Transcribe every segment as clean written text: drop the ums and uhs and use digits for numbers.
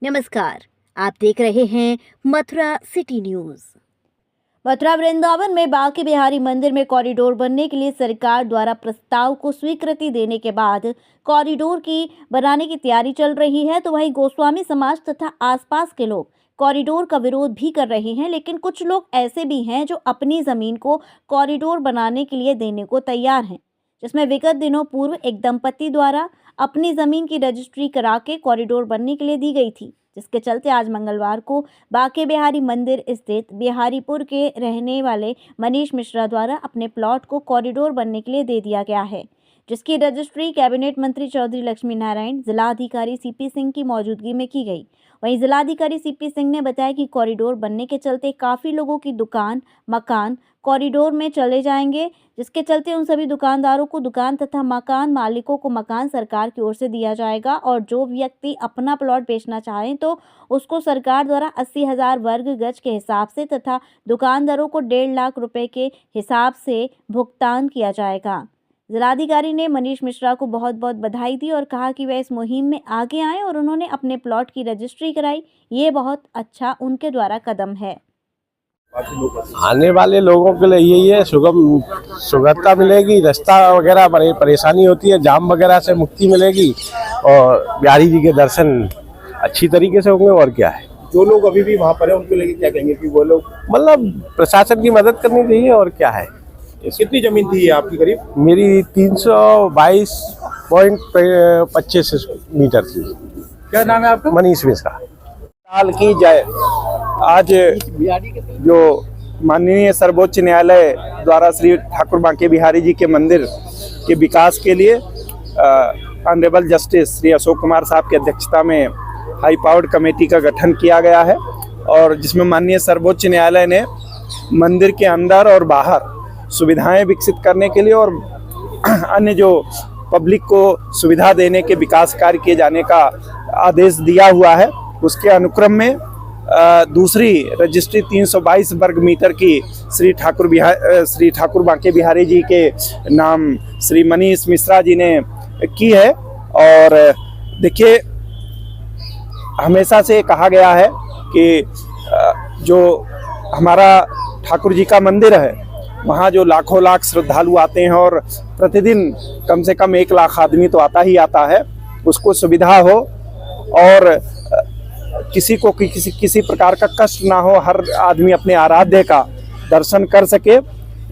नमस्कार, आप देख रहे हैं मथुरा सिटी न्यूज। मथुरा वृंदावन में बांके बिहारी मंदिर में कॉरिडोर बनने के लिए सरकार द्वारा प्रस्ताव को स्वीकृति देने के बाद कॉरिडोर की बनाने की तैयारी चल रही है, तो वहीं गोस्वामी समाज तथा आसपास के लोग कॉरिडोर का विरोध भी कर रहे हैं। लेकिन कुछ लोग ऐसे भी हैं जो अपनी जमीन को कॉरिडोर बनाने के लिए देने को तैयार हैं, जिसमें विगत दिनों पूर्व एक दंपति द्वारा अपनी जमीन की रजिस्ट्री करा के कॉरिडोर बनने के लिए दी गई थी, जिसके चलते आज मंगलवार को बांके बिहारी मंदिर स्थित बिहारीपुर के रहने वाले मनीष मिश्रा द्वारा अपने प्लॉट को कॉरिडोर बनने के लिए दे दिया गया है, जिसकी रजिस्ट्री कैबिनेट मंत्री चौधरी लक्ष्मी नारायण जिलाधिकारी सीपी सिंह की मौजूदगी में की गई। वहीं जिलाधिकारी सीपी सिंह ने बताया कि कॉरिडोर बनने के चलते काफ़ी लोगों की दुकान मकान कॉरिडोर में चले जाएंगे, जिसके चलते उन सभी दुकानदारों को दुकान तथा मकान मालिकों को मकान सरकार की ओर से दिया जाएगा और जो व्यक्ति अपना प्लॉट बेचना चाहें तो उसको सरकार द्वारा 80,000 वर्ग गज के हिसाब से तथा दुकानदारों को 1.5 लाख रुपए के हिसाब से भुगतान किया जाएगा। जिलाधिकारी ने मनीष मिश्रा को बहुत बहुत बधाई दी और कहा कि वे इस मुहिम में आगे आए और उन्होंने अपने प्लॉट की रजिस्ट्री कराई। ये बहुत अच्छा उनके द्वारा कदम है। आने वाले लोगों के लिए यही है, सुगमता मिलेगी, रास्ता वगैरह बड़ी परेशानी होती है, जाम वगैरह से मुक्ति मिलेगी और बिहारी जी के दर्शन अच्छी तरीके से होंगे। और क्या है, जो लोग अभी भी वहाँ पर हैं उनको लेके क्या कहेंगे कि वो लोग मतलब प्रशासन की मदद करनी चाहिए। और क्या है, कितनी जमीन थी ये आपकी करीब? मेरी 322.25 मीटर थी। क्या नाम है आपका? मनीष मिश्रा। साल की जय। आज जो माननीय सर्वोच्च न्यायालय द्वारा श्री ठाकुर बांके बिहारी जी के मंदिर के विकास के लिए ऑनरेबल जस्टिस श्री अशोक कुमार साहब की अध्यक्षता में हाई पावर्ड कमेटी का गठन किया गया है और जिसमें माननीय सर्वोच्च न्यायालय ने मंदिर के अंदर और बाहर सुविधाएं विकसित करने के लिए और अन्य जो पब्लिक को सुविधा देने के विकास कार्य किए जाने का आदेश दिया हुआ है। उसके अनुक्रम में दूसरी रजिस्ट्री 322 वर्ग मीटर की श्री ठाकुर बांके बिहारी जी के नाम श्री मनीष मिश्रा जी ने की है। और देखिए, हमेशा से कहा गया है कि जो हमारा ठाकुर जी का मंदिर है वहाँ जो लाखों लाख श्रद्धालु आते हैं और प्रतिदिन कम से कम 1 लाख आदमी तो आता ही आता है, उसको सुविधा हो और किसी को किसी प्रकार का कष्ट ना हो, हर आदमी अपने आराध्य का दर्शन कर सके,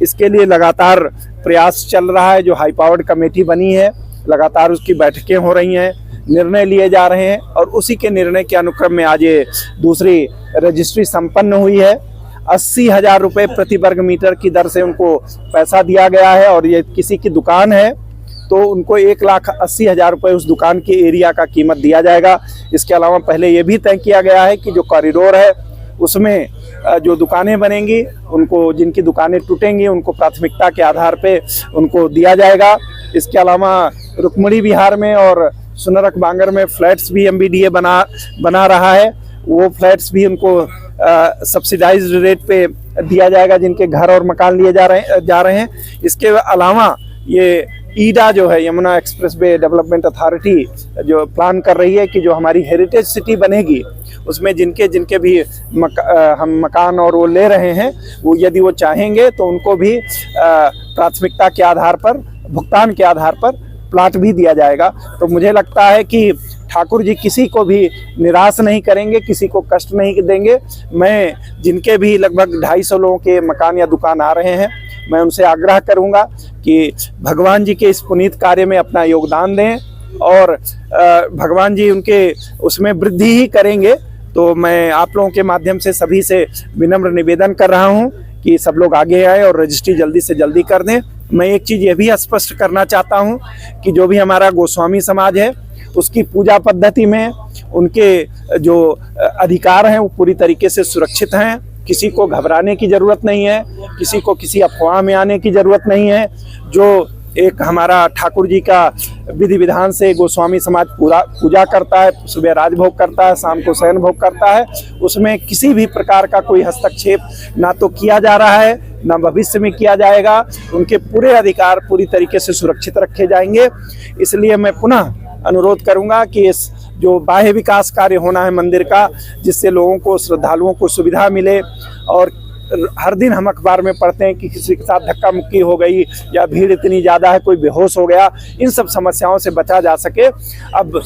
इसके लिए लगातार प्रयास चल रहा है। जो हाई पावर्ड कमेटी बनी है, लगातार उसकी बैठकें हो रही हैं, निर्णय लिए जा रहे हैं और उसी के निर्णय के अनुक्रम में आज ये दूसरी रजिस्ट्री संपन्न हुई है। 80,000 रुपये प्रति वर्ग मीटर की दर से उनको पैसा दिया गया है और ये किसी की दुकान है तो उनको 1,80,000 रुपये उस दुकान के एरिया का कीमत दिया जाएगा। इसके अलावा पहले ये भी तय किया गया है कि जो कॉरिडोर है उसमें जो दुकानें बनेंगी उनको, जिनकी दुकानें टूटेंगी उनको प्राथमिकता के आधार पे उनको दिया जाएगा। इसके अलावा रुक्मणी विहार में और सुनरक बांगर में फ्लैट्स भी MBDA बना रहा है, वो फ्लैट्स भी उनको सब्सिडाइज्ड रेट पे दिया जाएगा जिनके घर और मकान लिए जा रहे हैं। इसके अलावा ये ईडा जो है, यमुना एक्सप्रेसवे डेवलपमेंट अथॉरिटी जो प्लान कर रही है कि जो हमारी हेरिटेज सिटी बनेगी उसमें जिनके भी हम मकान और वो ले रहे हैं, वो यदि वो चाहेंगे तो उनको भी प्राथमिकता के आधार पर, भुगतान के आधार पर प्लाट भी दिया जाएगा। तो मुझे लगता है कि ठाकुर जी किसी को भी निराश नहीं करेंगे, किसी को कष्ट नहीं देंगे। मैं जिनके भी लगभग 250 लोगों के मकान या दुकान आ रहे हैं, मैं उनसे आग्रह करूंगा कि भगवान जी के इस पुनीत कार्य में अपना योगदान दें और भगवान जी उनके उसमें वृद्धि ही करेंगे। तो मैं आप लोगों के माध्यम से सभी से विनम्र निवेदन कर रहा हूं कि सब लोग आगे आए और रजिस्ट्री जल्दी से जल्दी कर दें। मैं एक चीज़ ये भी स्पष्ट करना चाहता हूं कि जो भी हमारा गोस्वामी समाज है उसकी पूजा पद्धति में उनके जो अधिकार हैं वो पूरी तरीके से सुरक्षित हैं। किसी को घबराने की ज़रूरत नहीं है, किसी को किसी अफवाह में आने की ज़रूरत नहीं है। जो एक हमारा ठाकुर जी का विधि विधान से गोस्वामी समाज पूरा पूजा करता है, सुबह राजभोग करता है, शाम को शयन भोग करता है, उसमें किसी भी प्रकार का कोई हस्तक्षेप ना तो किया जा रहा है ना भविष्य में किया जाएगा। उनके पूरे अधिकार पूरी तरीके से सुरक्षित रखे जाएंगे। इसलिए मैं पुनः अनुरोध करूंगा कि इस जो बाह्य विकास कार्य होना है मंदिर का, जिससे लोगों को, श्रद्धालुओं को सुविधा मिले। और हर दिन हम अखबार में पढ़ते हैं कि किसी के साथ धक्का मुक्की हो गई या भीड़ इतनी ज़्यादा है, कोई बेहोश हो गया, इन सब समस्याओं से बचा जा सके। अब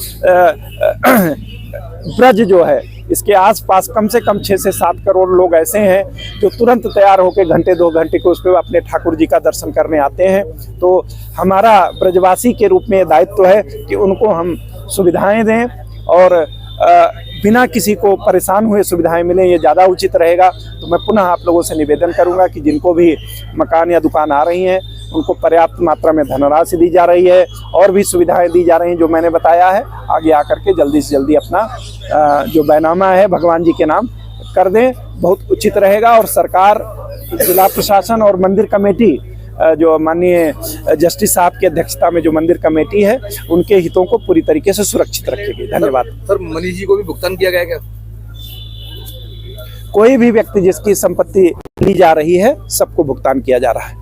ब्रज जो है, इसके आसपास कम से कम 6 से 7 करोड़ लोग ऐसे हैं जो तुरंत तैयार होकर घंटे 2 घंटे को उस पर अपने ठाकुर जी का दर्शन करने आते हैं। तो हमारा ब्रजवासी के रूप में दायित्व है कि उनको हम सुविधाएं दें और बिना किसी को परेशान हुए सुविधाएं मिलें, ये ज़्यादा उचित रहेगा। तो मैं पुनः आप लोगों से निवेदन करूंगा कि जिनको भी मकान या दुकान आ रही हैं उनको पर्याप्त मात्रा में धनराशि दी जा रही है और भी सुविधाएं दी जा रही हैं जो मैंने बताया है। आगे आकर के जल्दी से जल्दी अपना जो बैनामा है भगवान जी के नाम कर दें, बहुत उचित रहेगा। और सरकार, जिला प्रशासन और मंदिर कमेटी, जो माननीय जस्टिस साहब की अध्यक्षता में जो मंदिर कमेटी है, उनके हितों को पूरी तरीके से सुरक्षित रखेगी। धन्यवाद। सर, मनीष जी को भी भुगतान किया गया क्या? कोई भी व्यक्ति जिसकी संपत्ति ली जा रही है, सबको भुगतान किया जा रहा है।